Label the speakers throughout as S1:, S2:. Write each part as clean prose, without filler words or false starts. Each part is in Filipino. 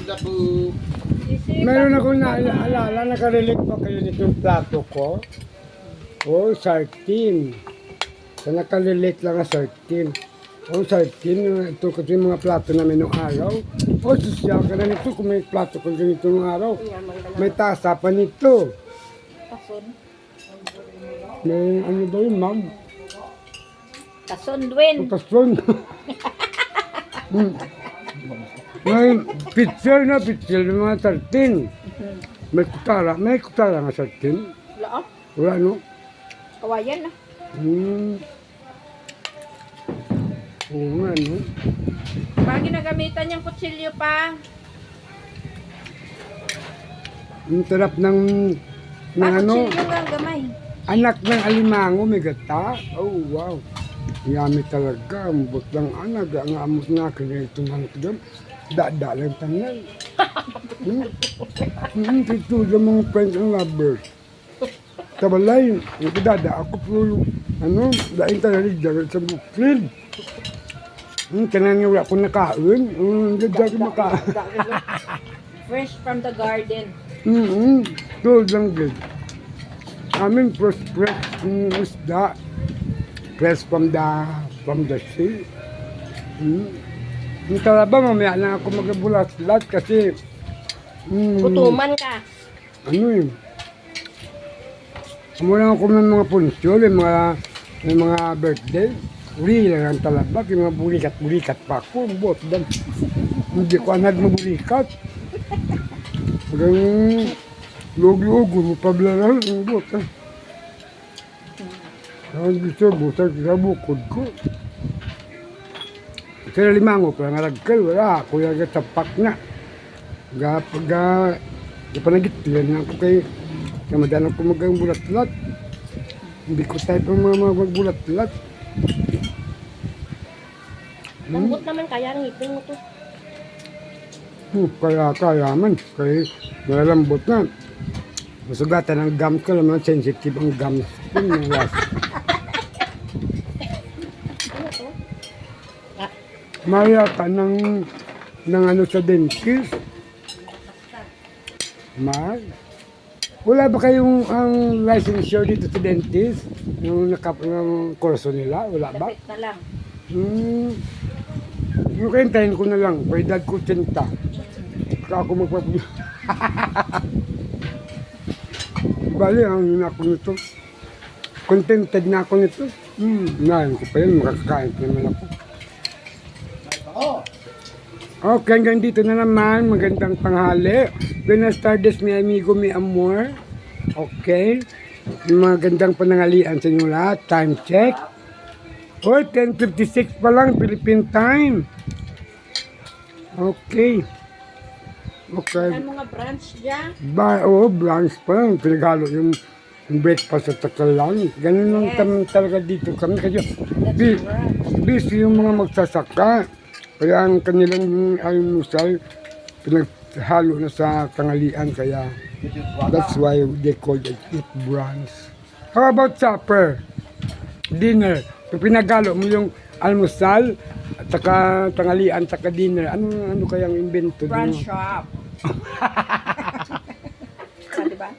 S1: the po.
S2: Meron akong naalala, nakarelate pa kayo nitong plato ko. Oh, sardine. So, nakarelate lang ang sardine. Oh, sardine, ito kasi yung mga plato namin noong araw. Oh, susya ka na nito kung may plato ko ganito noong araw. May tasa pa nito.
S3: Kason.
S2: May ano ba yun, ma'am?
S3: Kason, Dwayne.
S2: Pagkason. May picture ng mga sardine. May kutara nga sardine.
S3: Wala ah.
S2: Wala, no?
S3: Kawayan ah.
S2: Oo nga, no?
S3: Pag ginagamitan niyang kutsilyo pa.
S2: Ang sarap ng ano,
S3: Kutsilyo nga gamay.
S2: anak ng alimango, may gata. Oh, wow. Yummy talaga. Ang but ng anak. Ang amos na kanya ito ng tigam. Dada lang tangan. Ito yung mga friends and lovers. Tabalay, dada ako po ano, dahil talaga dyan sa bukid. Kanang nga wala ko nakain. Dada ko makain.
S3: Fresh from the garden.
S2: Tulad lang din. Amin fresh isda. Fresh from the sea. Yung talaba, mamaya na ako magabulat-bulat kasi
S3: Gutuman ka.
S2: ano yun. Mula ako ng mga punsyon, may mga birthday. Uli lang ang talaba, yung mga bulikat-bulikat pa ako. Bot, hindi ko anad mabulikat. Hanggang log-log, pablaran, bot. Ang gusto, busak sa bukod ko. Kaya limango ko, naragkal, wala. Kuya ka tapak na. Panagitilan na ako kay madalang ko magang bulat-bulat. Hindi ko tayo pa mga magbulat-bulat.
S3: Lambot naman kaya ang ngipin mo to.
S2: Kaya man. Kaya malalambot na. Masugatan ang gums ko naman, sensitive ang gums ko. Mayata ng ano sa dentist. Wala ba kayong ang licensure dito sa dentist? Yung kurso nila? Wala ba?
S3: Lapit na lang.
S2: Yung kaintayin ko na lang. Pwedad ko 80. Kaya ako magpapagod. Bali, ang ako nito. Contented na ako nito. Nahin ko pa yun. Makakakain pa naman ako. Okay, hanggang dito na naman. Magandang tanghali. Buenas tardes, mi amigo, mi amor. Okay. Magandang panangalian sa inyo lahat. Time check. Oh, 10:56 pa lang, Philippine time. Okay. Okay.
S3: Saan mga branch dyan?
S2: Brunch pa lang. Pinaghalo yung breakfast at takalan. Ganun lang talaga dito kami. Kasi busy yung mga magsasaka. Kaya ang kanilang almusal pinaghalo na sa tanghalian. Kaya that's why they call it eat brunch. How about supper? Dinner. Kung pinaghalo mo yung almusal at saka tanghalian, saka dinner, ano kayang invento?
S3: Brunch shop. Diba?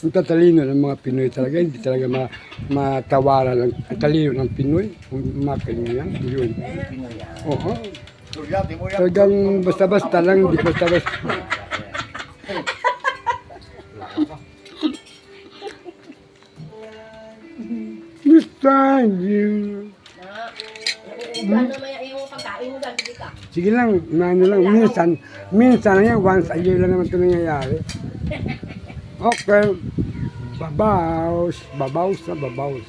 S2: Ang tatalino ng mga Pinoy talaga, hindi talaga matawaran ang talino ng Pinoy. Kung makin mo yan, yun. Oo. Talagang basta-basta lang, hindi basta-basta. This time, you... Sige lang, ano lang, minsan na yan, once a year lang naman ito nangyayari. Okay, babaws na babaws.